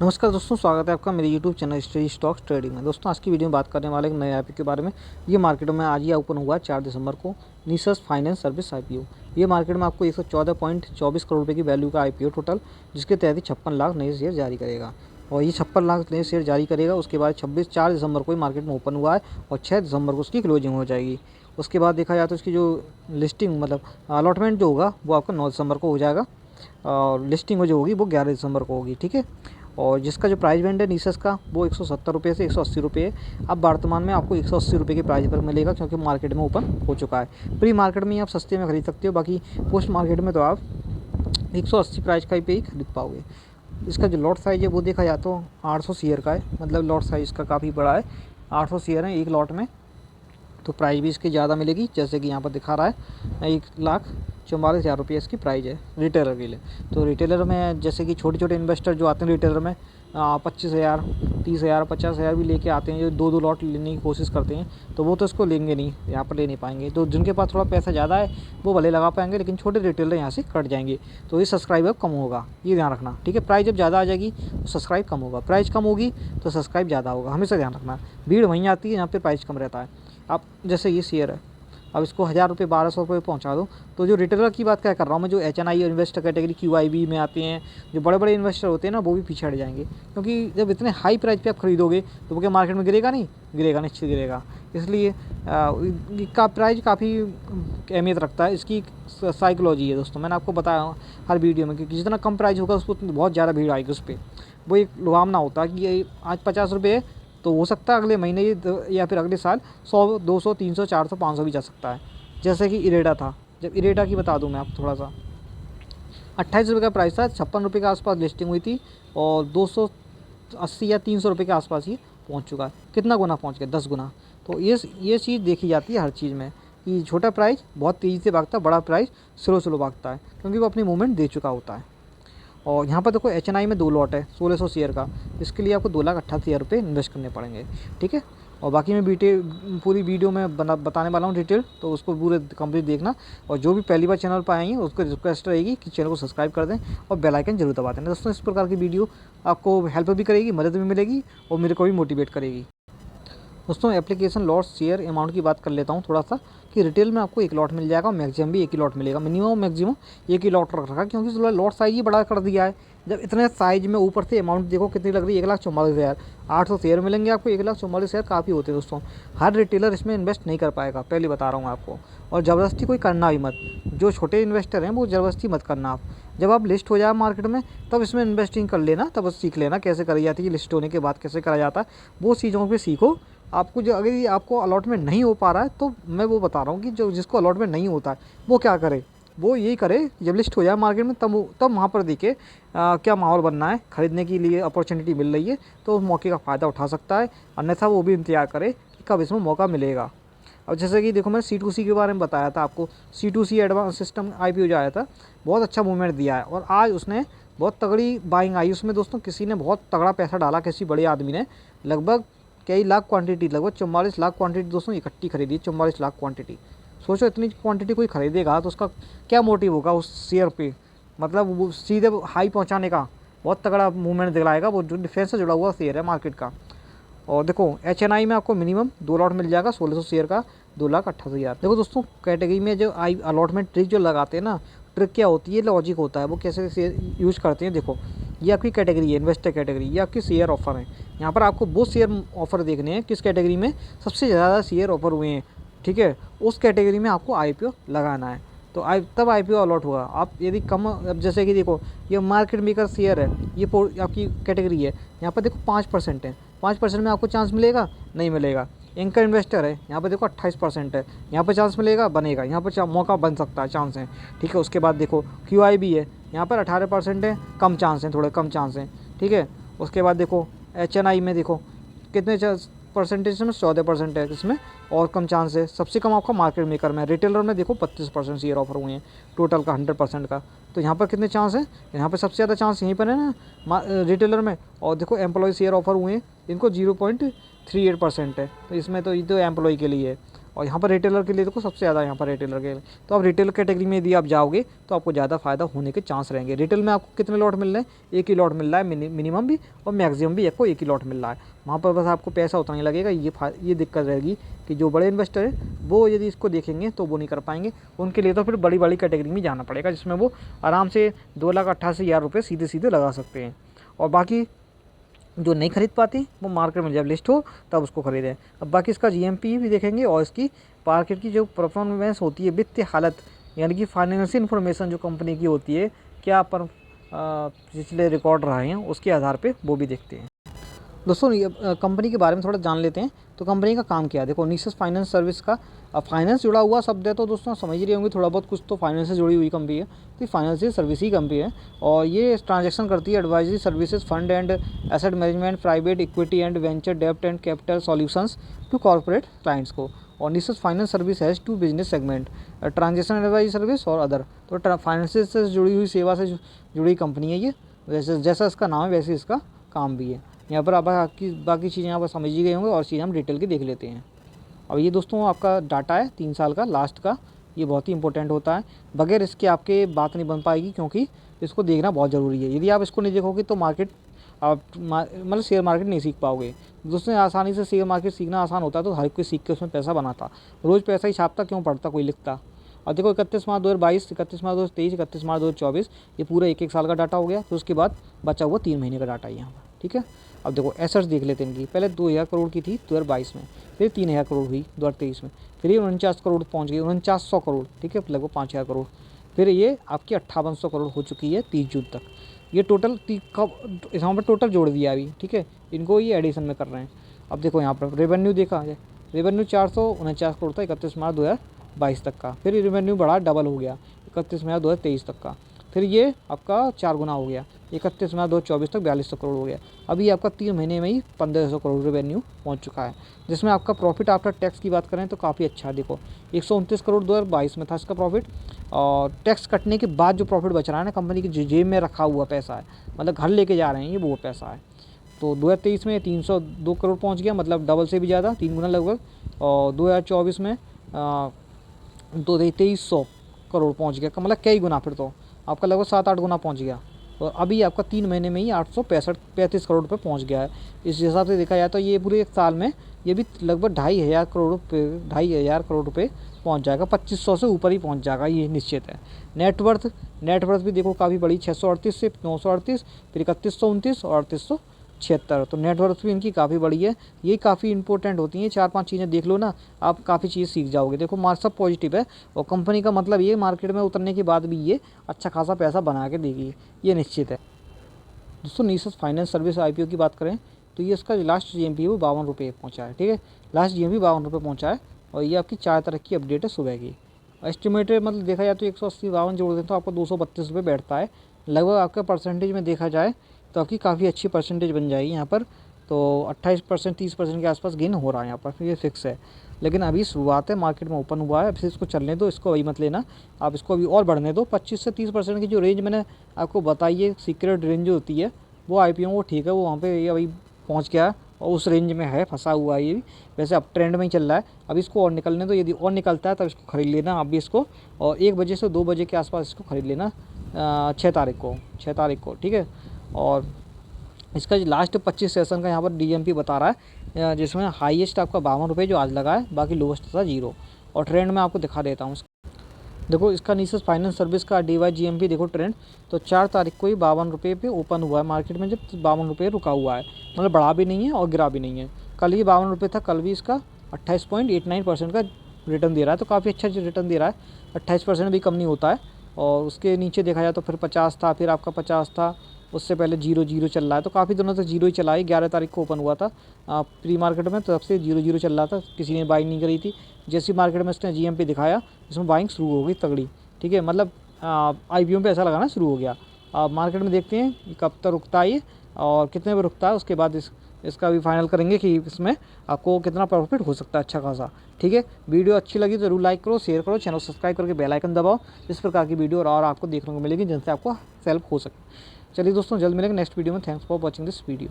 नमस्कार दोस्तों, स्वागत है आपका मेरे YouTube channel study stocks trading में। दोस्तों आज की वीडियो में बात करने वाले एक नए आईपीओ के बारे में। ये मार्केट में आज ही ओपन हुआ है 4 दिसंबर को, निसस फाइनेंस सर्विस आईपीओ। ये मार्केट में आपको 114.24 करोड़ रुपए की वैल्यू का आईपीओ टोटल, जिसके तहत 56 लाख नए शेयर जारी करेगा। और ये 56 लाख नए शेयर जारी करेगा। उसके बाद 4 दिसंबर को ही मार्केट में ओपन हुआ है और 6 दिसंबर को उसकी क्लोजिंग हो जाएगी। उसके बाद देखा जाए तो उसकी जो लिस्टिंग मतलब अलॉटमेंट जो होगा वो आपका 9 दिसंबर को हो जाएगा और लिस्टिंग जो होगी वो 11 दिसंबर को होगी। ठीक है। और जिसका जो प्राइस बैंड है निसस का वो 170 रुपये से 180 रुपये है। अब वर्तमान में आपको 180 रुपये की प्राइस पर मिलेगा, क्योंकि मार्केट में ओपन हो चुका है। प्री मार्केट में आप सस्ते में खरीद सकते हो, बाकी पोस्ट मार्केट में तो आप 180 प्राइस का पे ही खरीद पाओगे। इसका जो लॉट साइज़ है वो देखा जाए तो 800 शेयर का है, मतलब लॉट साइज़ का काफ़ी बड़ा है। 800 शेयर है एक लॉट में, तो प्राइस भी इसकी ज़्यादा मिलेगी। जैसे कि यहाँ पर दिखा रहा है 1,44,000 रुपये इसकी प्राइस है रिटेलर के लिए। तो रिटेलर में जैसे कि छोटे छोटे इन्वेस्टर जो आते हैं रिटेलर में 25,000, 30,000, 50,000 भी लेके आते हैं, जो दो दो लॉट लेने की कोशिश करते हैं, तो वो तो इसको लेंगे नहीं, यहाँ पर ले नहीं पाएंगे। तो जिनके पास थोड़ा पैसा ज़्यादा है वो भले लगा पाएंगे, लेकिन छोटे रिटेलर यहाँ से कट जाएंगे, तो ये सब्सक्राइबर कम होगा, ये ध्यान रखना। ठीक है। प्राइस जब ज़्यादा आ जाएगी तो सब्सक्राइब कम होगा, प्राइस कम होगी तो सब्सक्राइब ज़्यादा होगा, हमेशा ध्यान रखना। भीड़ वहीं आती है यहाँ पर प्राइस कम रहता है। अब जैसे ये शेयर है, अब इसको 1,000 रुपये 1,200 रुपये पहुँचा दो, तो जो रिटेलर की बात क्या कर रहा हूँ मैं, जो HNI और इन्वेस्टर कैटेगरी QIB में आते हैं, जो बड़े बड़े इन्वेस्टर होते हैं ना, वो भी पीछे हट जाएंगे। क्योंकि जब इतने हाई प्राइस पे आप खरीदोगे तो वो क्या मार्केट में गिरेगा? नहीं गिरेगा, निश्चित गिरेगा। इसलिए का प्राइस काफ़ी अहमियत रखता है। इसकी साइकोलॉजी है दोस्तों, मैंने आपको बताया हर वीडियो में, क्योंकि जितना कम प्राइस होगा उसको बहुत ज़्यादा भीड़ आएगी उस पर। वो एक लुभावना होता है कि ये आज 50 रुपये है तो हो सकता है अगले महीने या फिर अगले साल 100, 200, 300, 400, 500 भी जा सकता है। जैसे कि इरेडा था, जब इरेडा की बता दूं मैं आपको थोड़ा सा, 28 रुपये का प्राइस था, 56 रुपये के आसपास लिस्टिंग हुई थी और 280 या 300 रुपये के आसपास ही पहुंच चुका है। कितना गुना पहुंच गया? 10 गुना। तो ये चीज़ देखी जाती है हर चीज़ में, कि छोटा प्राइस बहुत तेज़ी से भागता है, बड़ा प्राइस स्लो स्लो भागता है, क्योंकि वो अपनी मूवमेंट दे चुका होता है। और यहाँ पर देखो HNI में 2 लॉट है 1,600 शेयर का, इसके लिए आपको 2,88,000 रुपये इन्वेस्ट करने पड़ेंगे। ठीक है। और बाकी मैं पूरी वीडियो में बताने वाला हूँ डिटेल, तो उसको पूरे कंप्लीट देखना। और जो भी पहली बार चैनल पर आएंगे उसको रिक्वेस्ट रहेगी कि चैनल को सब्सक्राइब कर दें और बेल आइकन जरूर दबा दें। दोस्तों इस प्रकार की वीडियो आपको हेल्प भी करेगी, मदद भी मिलेगी और मेरे को भी मोटिवेट करेगी। दोस्तों एप्लीकेशन लॉट शेयर अमाउंट की बात कर लेता हूँ थोड़ा सा, कि रिटेल में आपको एक लॉट मिल जाएगा और मैक्सिमम भी एक ही लॉट मिलेगा। मिनिमम मैक्सिमम एक ही लॉट रख रखा है, क्योंकि लॉट साइज ही बड़ा कर दिया है। जब इतने साइज में ऊपर से अमाउंट देखो कितनी लग रही है, 1,44,000, 800 शेयर मिलेंगे आपको। 1,44,000 शेयर काफ़ी होते हैं दोस्तों, हर रिटेलर इसमें इन्वेस्ट नहीं कर पाएगा, पहले बता रहा हूँ आपको। और ज़बरदस्ती कोई करना भी मत, जो छोटे इन्वेस्टर हैं वो ज़बरदस्ती मत करना आप। जब आप लिस्ट हो जाए मार्केट में तब इसमें इन्वेस्टिंग कर लेना, तब सीख लेना कैसे करी जाती है, लिस्ट होने के बाद कैसे करा जाता है, वो चीज़ों पर सीखो। आपको जो अगर ये आपको अलॉटमेंट नहीं हो पा रहा है, तो मैं वो बता रहा हूँ कि जो जिसको अलॉटमेंट नहीं होता है वो क्या करे, वो यही करे, जब लिस्ट हो जाए मार्केट में तब वहाँ पर देखे क्या माहौल बनना है, खरीदने के लिए अपॉर्चुनिटी मिल रही है तो उस मौके का फ़ायदा उठा सकता है। अन्यथा वो भी इंतजार करे कि कब इसमें मौका मिलेगा। अब जैसे कि देखो मैंने C2C के बारे में बताया था आपको, C2C एडवांस सिस्टम IPO जो आया था, बहुत अच्छा मूवमेंट दिया है और आज उसने बहुत तगड़ी बाइंग आई उसमें। दोस्तों किसी ने बहुत तगड़ा पैसा डाला, किसी बड़े आदमी ने लगभग कई लाख क्वांटिटी, लगभग 44 लाख क्वांटिटी दोस्तों इकट्ठी खरीदी। 44 लाख क्वांटिटी, सोचो इतनी क्वांटिटी कोई खरीदेगा तो उसका क्या मोटिव होगा उस शेयर पे, मतलब वो सीधे हाई पहुंचाने का बहुत तगड़ा मूवमेंट दिलाएगा। वो जो डिफेंस से जुड़ा हुआ शेयर है मार्केट का। और देखो HNI में आपको मिनिमम 2 लॉट मिल जाएगा 1,600 शेयर का, 2,88,000। देखो दोस्तों कैटेगरी में जो अलॉटमेंट ट्रिक जो लगाते हैं ना, ट्रिक क्या होती है, लॉजिक होता है, वो कैसे शेयर यूज़ करते हैं। देखो ये आपकी कैटेगरी है इन्वेस्टर कैटेगरी, ये आपकी शेयर ऑफर है। यहाँ पर आपको वो शेयर ऑफर देखने हैं किस कैटेगरी में सबसे ज़्यादा शेयर ऑफर हुए हैं। ठीक है। उस कैटेगरी में आपको IPO लगाना है, तो तब IPO अलॉट होगा। आप यदि कम, अब जैसे कि देखो ये मार्केट मेकर शेयर है, ये आपकी कैटेगरी है, यहाँ पर देखो 5% है, 5% में आपको चांस मिलेगा? नहीं मिलेगा। एंकर इन्वेस्टर है, यहाँ पर देखो 28% है, यहाँ पर चांस मिलेगा? बनेगा, यहाँ पर मौका बन सकता है, चांस है। ठीक है। उसके बाद देखो QIB है, यहाँ पर 18% है, कम चांस हैं, थोड़े कम चांस हैं। ठीक है। उसके बाद देखो HNI में देखो कितने परसेंटेज में, 14% है इसमें और कम चांस है। सबसे कम आपका मार्केट मेकर में, रिटेलर में देखो 32% शेयर ऑफर हुए हैं टोटल का 100% का। तो यहाँ पर कितने चांस हैं? यहाँ पर सबसे ज़्यादा चांस यहीं पर है ना रिटेलर में। और देखो एम्प्लॉय शेयर ऑफर हुए हैं, इनको 0.38% है, तो इसमें तो ये तो एम्प्लॉय के लिए है। और यहाँ पर रिटेलर के लिए देखो सबसे ज़्यादा यहाँ पर रिटेलर के लिए, तो आप रिटेल कैटेगरी में यदि आप जाओगे तो आपको ज़्यादा फायदा होने के चांस रहेंगे। रिटेल में आपको कितने लॉट मिल रहे हैं, एक ही लॉट मिल रहा है मिनिमम भी, और मैक्सिमम भी आपको एक ही लॉट मिल रहा है। वहाँ पर बस आपको पैसा उतना ही लगेगा। ये दिक्कत रहेगी कि जो बड़े इन्वेस्टर है वो यदि इसको देखेंगे तो वो नहीं कर पाएंगे। उनके लिए तो फिर बड़ी बड़ी कैटेगरी में जाना पड़ेगा, जिसमें वो आराम से 2,88,000 रुपये सीधे सीधे लगा सकते हैं। और बाकी जो नहीं खरीद पाती वो मार्केट में जब लिस्ट हो तब उसको खरीदें। अब बाकी इसका जीएमपी भी देखेंगे और इसकी मार्केट की जो परफॉर्मेंस होती है, वित्तीय हालत यानी कि फाइनेंशियल इन्फॉर्मेशन जो कंपनी की होती है, क्या पर पिछले रिकॉर्ड रहे हैं उसके आधार पे वो भी देखते हैं। दोस्तों ये कंपनी के बारे में थोड़ा जान लेते हैं। तो कंपनी का काम क्या है, देखो निशस फाइनेंस सर्विस का फाइनेंस जुड़ा हुआ शब्द है, तो दोस्तों समझ रहे होंगे थोड़ा बहुत कुछ, तो फाइनेंस से जुड़ी हुई कंपनी है, तो ये फाइनेंशियल सर्विस ही कंपनी है। और ये ट्रांजैक्शन करती है advisory services, fund and asset management, private equity and venture डेब्ट and capital solutions to corporate clients को। और निशस finance service has two business segment, transaction advisory service और अदर। तो फाइनेंस से जुड़ी हुई सेवा से जुड़ी कंपनी है ये, जैसा इसका नाम है वैसे इसका काम भी है। यहाँ पर आप बाकी चीज़ें यहाँ पर समझ ही गए होंगे, और चीज़ें हम डिटेल की देख लेते हैं। अब ये दोस्तों आपका डाटा है 3 साल का लास्ट का, ये बहुत ही इंपॉर्टेंट होता है। बगैर इसके आपके बात नहीं बन पाएगी, क्योंकि इसको देखना बहुत ज़रूरी है। यदि आप इसको नहीं देखोगे तो मार्केट आप मतलब शेयर मार्केट नहीं सीख पाओगे। दोस्तों आसानी से शेयर मार्केट सीखना आसान होता है, तो हर कोई सीख के उसमें पैसा बनाता, रोज़ पैसा ही छापता, क्यों पढ़ता, कोई लिखता। और देखो 31 मार्च 2022, 31 मार्च 2023, 31 मार्च 2024, ये पूरा 1-1 साल का डाटा हो गया। फिर उसके बाद बचा हुआ 3 महीने का डाटा है यहाँ पर, ठीक है। अब देखो एसेट्स देख लेते हैं इनकी। पहले 2,000 करोड़ की थी 2022 में, फिर 3,000 करोड़ हुई 2023 में, फिर ये 49 करोड़ पहुँच गई, 4900 करोड़, ठीक है, लगभग 5,000 करोड़। फिर ये आपकी 5800 करोड़ हो चुकी है 30 जून तक। ये टोटल यहाँ पर टोटल जोड़ दिया अभी, ठीक है, इनको ये एडिशन में कर रहे हैं। अब देखो यहाँ पर रेवेन्यू देखा जाए, रेवेन्यू 449 करोड़ था 31 मार्च 2022 तक का। फिर रेवेन्यू बढ़ा, डबल हो गया 31 मार्च 2023 तक का। फिर ये आपका 4 गुना हो गया 31 मार्च 2024 तक 4200 करोड़ हो गया। अभी आपका 3 महीने में ही 1500 करोड़ रेवेन्यू पहुंच चुका है, जिसमें आपका प्रॉफिट आफ्टर टैक्स की बात करें तो काफ़ी अच्छा है। देखो 129 करोड़ 2022 में था इसका प्रॉफिट, और टैक्स कटने के बाद जो प्रॉफिट बच रहा है ना, कंपनी की जेब में रखा हुआ पैसा है, मतलब घर लेके जा रहे हैं ये वो पैसा है। तो 2023 में 302 करोड़ पहुँच गया, मतलब डबल से भी ज़्यादा, 3 गुना लगभग। और 2024 में 2300 करोड़ पहुँच गया, मतलब कई गुना, फिर तो आपका लगभग 7-8 गुना पहुंच गया। और अभी आपका 3 महीने में ही 835 करोड़ रुपये पहुँच गया है। इस हिसाब से देखा जाए तो ये पूरे 1 साल में ये भी लगभग 2,500 करोड़ रुपये पहुँच जाएगा, 2500 से ऊपर ही पहुँच जाएगा, ये निश्चित है। नेटवर्थ भी देखो काफ़ी बड़ी, 638 से 938, फिर 3129 और 3876। तो नेटवर्थ भी इनकी काफ़ी बड़ी है। ये काफ़ी इंपॉर्टेंट होती हैं, 4-5 चीज़ें देख लो ना, आप काफ़ी चीज़ सीख जाओगे। देखो मार्क सब पॉजिटिव है, और कंपनी का मतलब ये मार्केट में उतरने के बाद भी ये अच्छा खासा पैसा बना के देगी, ये निश्चित है। दोस्तों निशस फाइनेंस सर्विस IPO की बात करें तो ये इसका लास्ट GMP वो 52 रुपये पहुँचा है, ठीक है, लास्ट GMP 52 रुपये पहुँचा है। और ये आपकी 4 तारीख की अपडेट है सुबह की। एस्टिमेटेड मतलब देखा जाए तो 180 52 जोड़ दें तो आपको 232 रुपये बैठता है लगभग। आपका परसेंटेज में देखा जाए तो आपकी काफ़ी अच्छी परसेंटेज बन जाएगी यहाँ पर। तो 28% 30% के आसपास गेन हो रहा है यहाँ पर, ये फिक्स है। लेकिन अभी शुरुआत है, मार्केट में ओपन हुआ है, अभी इसको चलने दो, इसको अभी मत लेना, आप इसको अभी और बढ़ने दो। 25 से 30% की जो रेंज मैंने आपको बताई है, सीक्रेट रेंज जो होती है वो IPO वो ठीक है, वो वहाँ पे ये अभी पहुँच गया है और उस रेंज में है, फंसा हुआ है ये भी। वैसे अब ट्रेंड में ही चल रहा है, अब इसको और निकलने दो, यदि और निकलता है तब इसको ख़रीद लेना आप भी इसको। और 1 बजे से 2 बजे के आसपास इसको ख़रीद लेना 6 तारीख को, ठीक है। और इसका लास्ट 25 सेशन का यहाँ पर DMP बता रहा है, जिसमें हाईएस्ट आपका 52 रुपये जो आज लगा है, बाकी लोवेस्ट था 0। और ट्रेंड में आपको दिखा देता हूँ। देखो इसका निशस फाइनेंस सर्विस का DY GMP देखो ट्रेंड, तो 4 तारीख को ही 52 रुपये पे ओपन हुआ है मार्केट में, जब 52 रुपये रुका हुआ है, मतलब बढ़ा भी नहीं है और गिरा भी नहीं है। कल ये 52 रुपये था, कल भी इसका 28.89% का रिटर्न दे रहा है, तो काफ़ी अच्छा रिटर्न दे रहा है, 28% भी कम नहीं होता है। और उसके नीचे देखा जाए तो फिर 50 था, फिर आपका 50 था, उससे पहले 0 चल रहा है, तो काफ़ी दिनों तक 0 ही चला है। 11 तारीख को ओपन हुआ था प्री मार्केट में, तो तब से 0 चल रहा था, किसी ने बाइंग नहीं करी थी। जैसी मार्केट में इसने GMP दिखाया, इसमें बाइंग शुरू हो गई तगड़ी, ठीक है, मतलब IPO पे ऐसा लगाना शुरू हो गया। मार्केट में देखते हैं कि कब तक रुकता है ये और कितने पर रुकता है, उसके बाद इसका भी फाइनल करेंगे कि इसमें आपको कितना प्रॉफिट हो सकता है अच्छा खासा, ठीक है। वीडियो अच्छी लगी तो जरूर लाइक करो, शेयर करो, चैनल सब्सक्राइब करके बेल आइकन दबाओ, इस प्रकार की वीडियो और आपको देखने को मिलेगी जिनसे आपको हेल्प हो सके। चलिए दोस्तों, जल्द मिलेंगे नेक्स्ट वीडियो में। Thanks for watching this video.